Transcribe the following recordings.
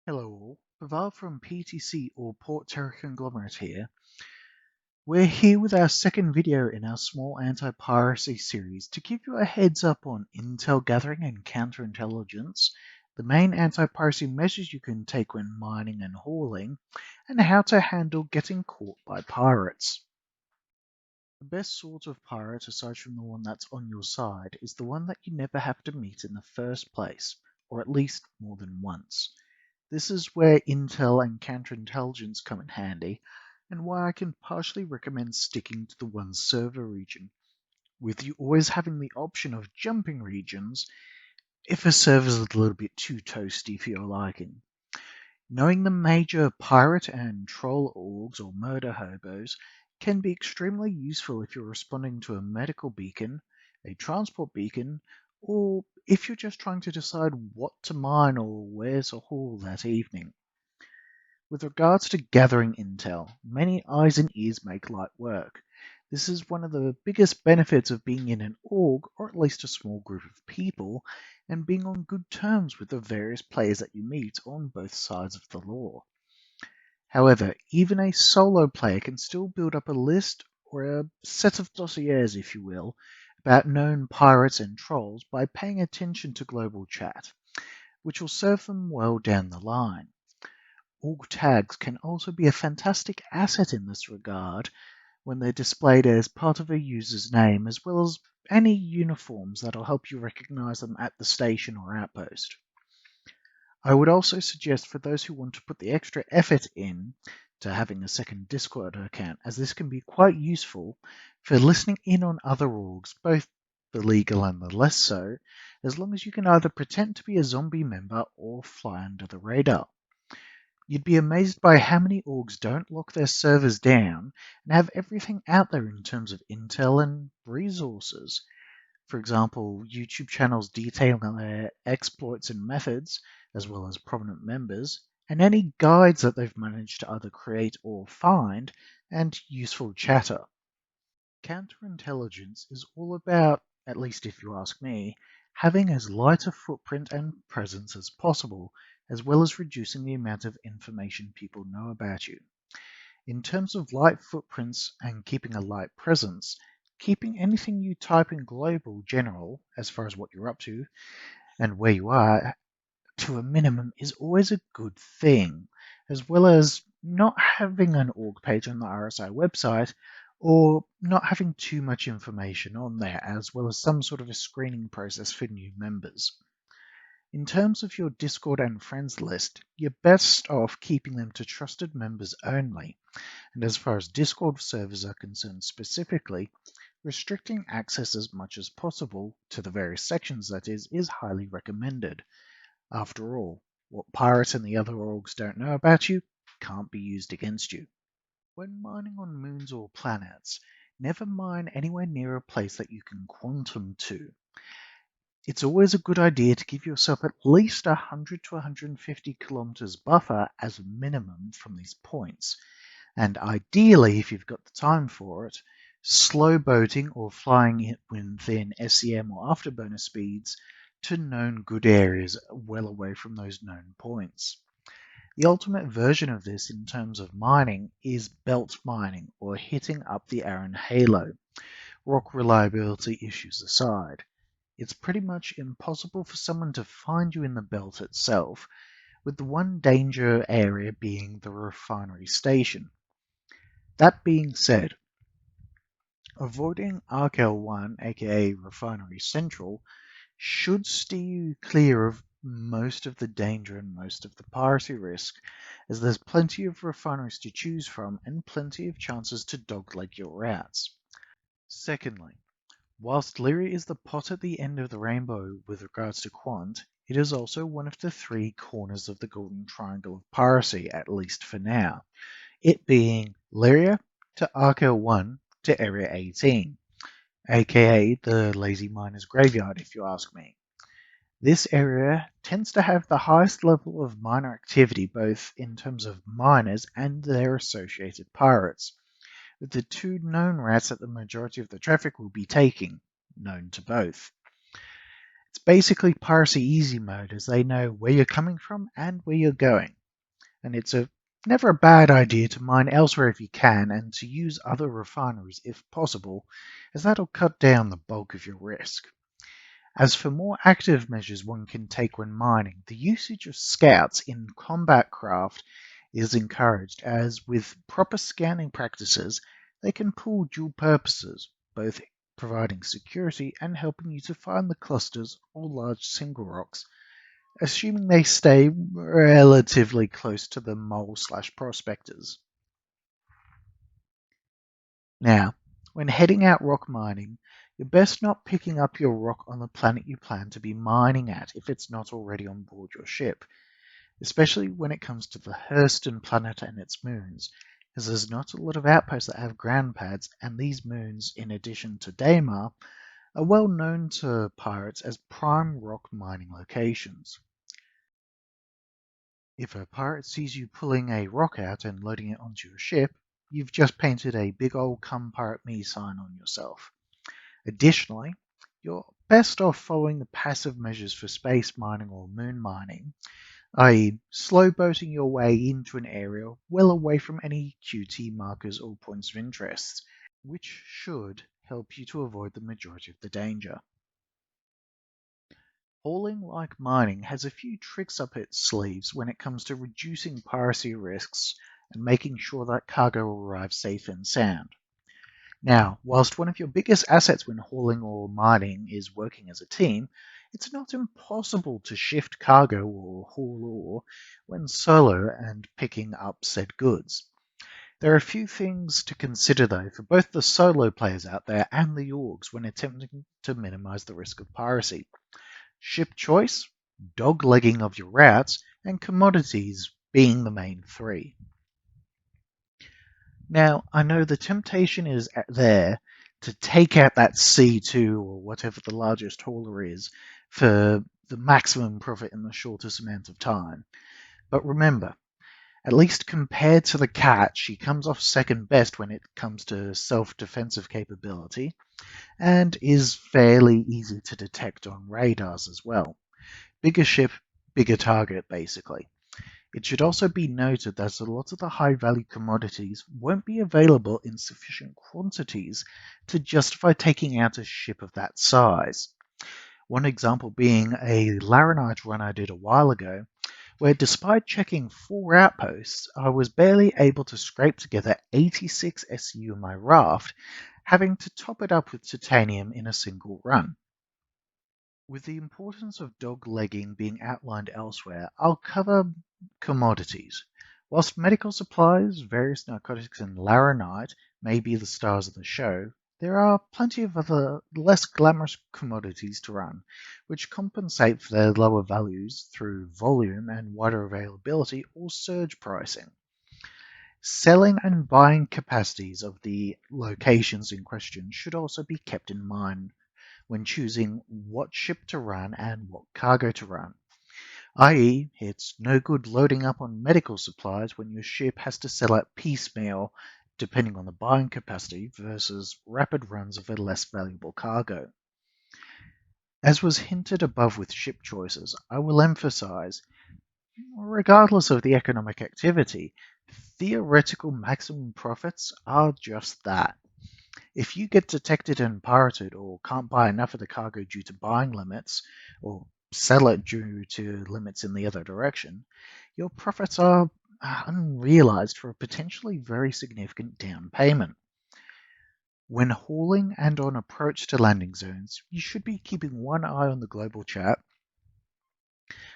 Hello all, Paval from PTC or Port Terra Conglomerate here. We're here with our second video in our small anti-piracy series to give you a heads up on intel gathering and counterintelligence, the main anti-piracy measures you can take when mining and hauling, and how to handle getting caught by pirates. The best sort of pirate, aside from the one that's on your side, is the one that you never have to meet in the first place, or at least more than once. This is where intel and counterintelligence come in handy, and why I can partially recommend sticking to the one server region, with you always having the option of jumping regions if a server's a little bit too toasty for your liking. Knowing the major pirate and troll orgs or murder hobos can be extremely useful if you're responding to a medical beacon, a transport beacon, or if you're just trying to decide what to mine or where to haul that evening. With regards to gathering intel, many eyes and ears make light work. This is one of the biggest benefits of being in an org, or at least a small group of people, and being on good terms with the various players that you meet on both sides of the law. However, even a solo player can still build up a list, or a set of dossiers if you will, about known pirates and trolls by paying attention to global chat, which will serve them well down the line. Org tags can also be a fantastic asset in this regard when they're displayed as part of a user's name, as well as any uniforms that'll help you recognize them at the station or outpost. I would also suggest for those who want to put the extra effort in to having a second Discord account, as this can be quite useful for listening in on other orgs, both the legal and the less so, as long as you can either pretend to be a zombie member or fly under the radar. You'd be amazed by how many orgs don't lock their servers down and have everything out there in terms of intel and resources. For example, YouTube channels detailing their exploits and methods, as well as prominent members, and any guides that they've managed to either create or find, and useful chatter. Counterintelligence is all about, at least if you ask me, having as light a footprint and presence as possible, as well as reducing the amount of information people know about you. In terms of light footprints and keeping a light presence, keeping anything you type in global general, as far as what you're up to and where you are, to a minimum is always a good thing, as well as not having an org page on the RSI website or not having too much information on there, as well as some sort of a screening process for new members. In terms of your Discord and friends list, you're best off keeping them to trusted members only, and as far as Discord servers are concerned specifically, restricting access as much as possible, to the various sections that is highly recommended. After all, what pirates and the other orgs don't know about you can't be used against you. When mining on moons or planets, never mine anywhere near a place that you can quantum to. It's always a good idea to give yourself at least 100 to 150 kilometers buffer as a minimum from these points, and ideally, if you've got the time for it, slow boating or flying within SEM or afterburner speeds to known good areas well away from those known points. The ultimate version of this in terms of mining is belt mining, or hitting up the Arran Halo, rock reliability issues aside. It's pretty much impossible for someone to find you in the belt itself, with the one danger area being the refinery station. That being said, avoiding RKL1, aka Refinery Central, should steer you clear of most of the danger and most of the piracy risk, as there's plenty of refineries to choose from and plenty of chances to dogleg your routes. Secondly, whilst Lyria is the pot at the end of the rainbow with regards to quant, it is also one of the three corners of the golden triangle of piracy, at least for now, it being Lyria to RKL1 to Area 18, aka the Lazy Miners Graveyard if you ask me. This area tends to have the highest level of miner activity both in terms of miners and their associated pirates, with the two known routes that the majority of the traffic will be taking, known to both. It's basically Piracy Easy mode, as they know where you're coming from and where you're going. And it's never a bad idea to mine elsewhere if you can, and to use other refineries if possible, as that'll cut down the bulk of your risk. As for more active measures one can take when mining, the usage of scouts in combat craft is encouraged, as with proper scanning practices, they can pull dual purposes, both providing security and helping you to find the clusters or large single rocks, assuming they stay relatively close to the mole/prospectors. Now, when heading out rock mining, you're best not picking up your rock on the planet you plan to be mining at if it's not already on board your ship, especially when it comes to the Hurston planet and its moons, as there's not a lot of outposts that have ground pads, and these moons, in addition to Daymar, are well known to pirates as prime rock mining locations. If a pirate sees you pulling a rock out and loading it onto your ship, you've just painted a big old "Come Pirate Me" sign on yourself. Additionally, you're best off following the passive measures for space mining or moon mining, i.e. slow boating your way into an area well away from any QT markers or points of interest, which should help you to avoid the majority of the danger. Hauling, like mining, has a few tricks up its sleeves when it comes to reducing piracy risks and making sure that cargo arrives safe and sound. Now, whilst one of your biggest assets when hauling or mining is working as a team, it's not impossible to shift cargo or haul ore when solo and picking up said goods. There are a few things to consider though for both the solo players out there and the orgs when attempting to minimize the risk of piracy. Ship choice, dog-legging of your routes, and commodities being the main three. Now, I know the temptation is there to take out that C2 or whatever the largest hauler is for the maximum profit in the shortest amount of time. But remember, at least compared to the cat, she comes off second best when it comes to self-defensive capability, and is fairly easy to detect on radars as well. Bigger ship, bigger target, basically. It should also be noted that a lot of the high-value commodities won't be available in sufficient quantities to justify taking out a ship of that size. One example being a Laranite run I did a while ago, where despite checking 4 outposts, I was barely able to scrape together 86 SU in my raft, having to top it up with titanium in a single run. With the importance of dog-legging being outlined elsewhere, I'll cover commodities. Whilst medical supplies, various narcotics, and Laranite may be the stars of the show, there are plenty of other less glamorous commodities to run, which compensate for their lower values through volume and wider availability or surge pricing. Selling and buying capacities of the locations in question should also be kept in mind when choosing what ship to run and what cargo to run, i.e. it's no good loading up on medical supplies when your ship has to sell out piecemeal depending on the buying capacity versus rapid runs of a less valuable cargo. As was hinted above with ship choices, I will emphasize, regardless of the economic activity, theoretical maximum profits are just that. If you get detected and pirated, or can't buy enough of the cargo due to buying limits, or sell it due to limits in the other direction, your profits are unrealized for a potentially very significant down payment. When hauling and on approach to landing zones, you should be keeping one eye on the global chat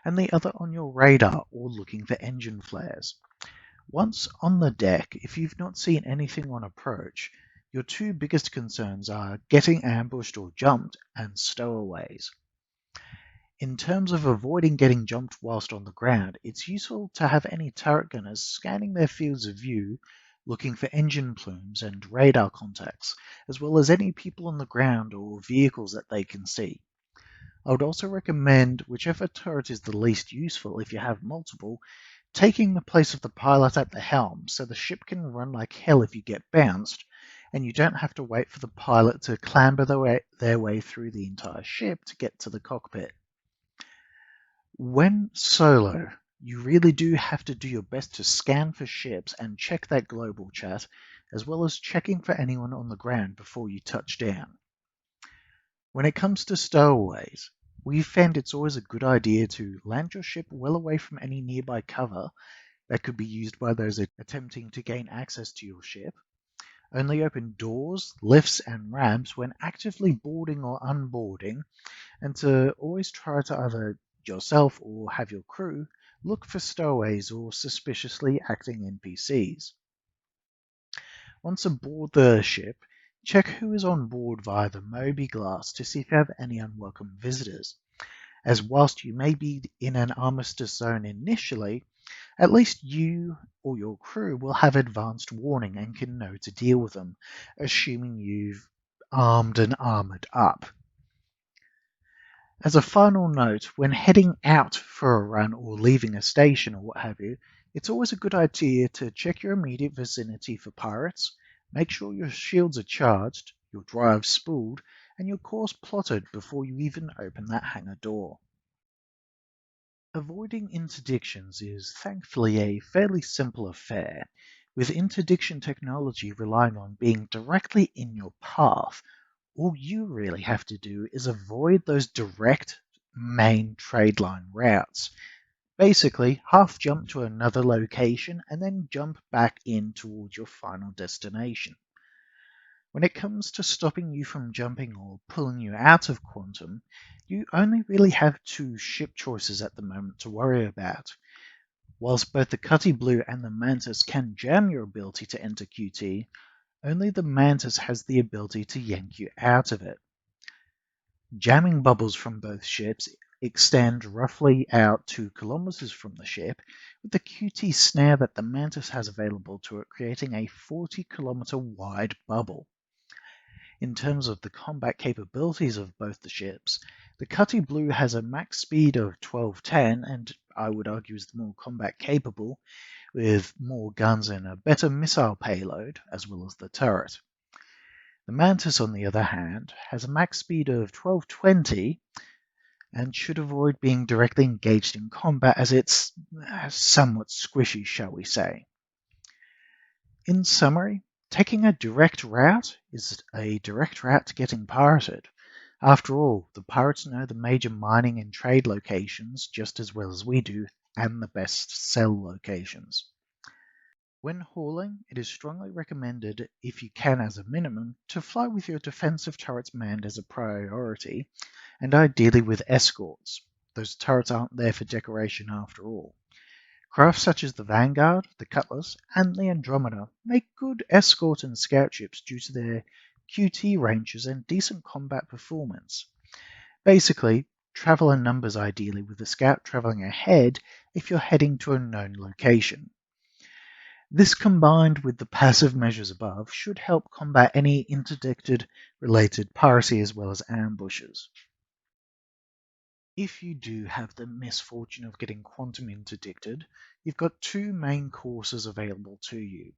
and the other on your radar or looking for engine flares. Once on the deck, if you've not seen anything on approach, your two biggest concerns are getting ambushed or jumped and stowaways. In terms of avoiding getting jumped whilst on the ground, it's useful to have any turret gunners scanning their fields of view, looking for engine plumes and radar contacts, as well as any people on the ground or vehicles that they can see. I would also recommend, whichever turret is the least useful if you have multiple, taking the place of the pilot at the helm so the ship can run like hell if you get bounced, and you don't have to wait for the pilot to clamber their way through the entire ship to get to the cockpit. When solo, you really do have to do your best to scan for ships and check that global chat, as well as checking for anyone on the ground before you touch down. When it comes to stowaways, we've found it's always a good idea to land your ship well away from any nearby cover that could be used by those attempting to gain access to your ship. Only open doors, lifts, and ramps when actively boarding or unboarding, and to always try to either yourself or have your crew look for stowaways or suspiciously acting NPCs. Once aboard the ship, check who is on board via the Moby glass to see if you have any unwelcome visitors, as whilst you may be in an armistice zone initially, at least you or your crew will have advanced warning and can know to deal with them, assuming you've armed and armored up. As a final note, when heading out for a run or leaving a station or what have you, it's always a good idea to check your immediate vicinity for pirates, make sure your shields are charged, your drive spooled, and your course plotted before you even open that hangar door. Avoiding interdictions is thankfully a fairly simple affair, with interdiction technology relying on being directly in your path. All you really have to do is avoid those direct main trade line routes. Basically, half jump to another location and then jump back in towards your final destination. When it comes to stopping you from jumping or pulling you out of Quantum, you only really have two ship choices at the moment to worry about. Whilst both the Cutty Blue and the Mantis can jam your ability to enter QT, only the Mantis has the ability to yank you out of it. Jamming bubbles from both ships extend roughly out 2 kilometers from the ship, with the QT snare that the Mantis has available to it creating a 40-kilometer wide bubble. In terms of the combat capabilities of both the ships, the Cutty Blue has a max speed of 1210 and I would argue is the more combat capable, with more guns and a better missile payload, as well as the turret. The Mantis, on the other hand, has a max speed of 1220 and should avoid being directly engaged in combat as it's somewhat squishy, shall we say. In summary, taking a direct route is a direct route to getting pirated. After all, the pirates know the major mining and trade locations just as well as we do, and the best sell locations. When hauling, it is strongly recommended, if you can as a minimum, to fly with your defensive turrets manned as a priority, and ideally with escorts. Those turrets aren't there for decoration after all. Craft such as the Vanguard, the Cutlass, and the Andromeda make good escort and scout ships due to their QT ranges and decent combat performance. Basically, travel in numbers ideally, with the scout traveling ahead if you're heading to a known location. This combined with the passive measures above should help combat any interdicted related piracy as well as ambushes. If you do have the misfortune of getting quantum interdicted, you've got two main courses available to you.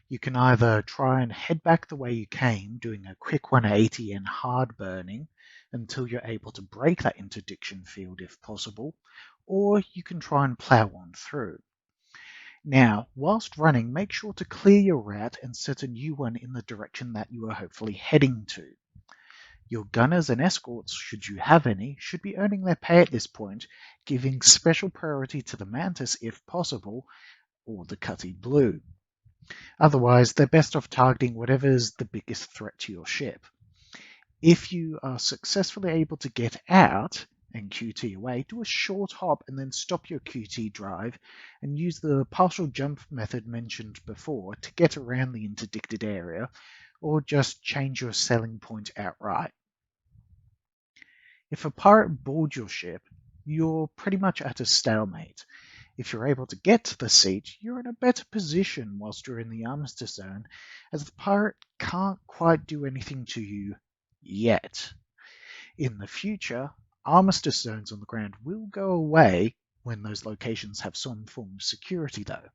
You can either try and head back the way you came, doing a quick 180 and hard burning until you're able to break that interdiction field if possible, or you can try and plow on through. Now, whilst running, make sure to clear your route and set a new one in the direction that you are hopefully heading to. Your gunners and escorts, should you have any, should be earning their pay at this point, giving special priority to the Mantis if possible, or the Cutty Blue. Otherwise, they're best off targeting whatever's the biggest threat to your ship. If you are successfully able to get out and QT away, do a short hop and then stop your QT drive and use the partial jump method mentioned before to get around the interdicted area, or just change your selling point outright. If a pirate boards your ship, you're pretty much at a stalemate. If you're able to get to the seat, you're in a better position whilst you're in the armistice zone, as the pirate can't quite do anything to you yet. In the future, armistice zones on the ground will go away when those locations have some form of security though.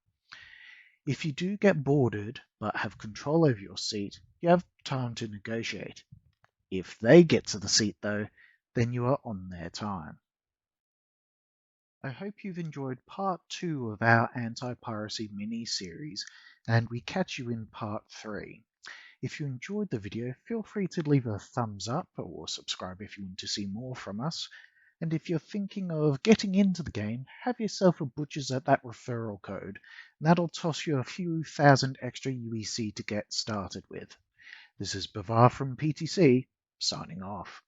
If you do get boarded but have control over your seat, you have time to negotiate. If they get to the seat though, then you are on their time. I hope you've enjoyed part 2 of our anti-piracy mini-series, and we catch you in part 3. If you enjoyed the video, feel free to leave a thumbs up or subscribe if you want to see more from us. And if you're thinking of getting into the game, have yourself a butcher's at that referral code, and that'll toss you a few thousand extra UEC to get started with. This is Bavar from PTC, signing off.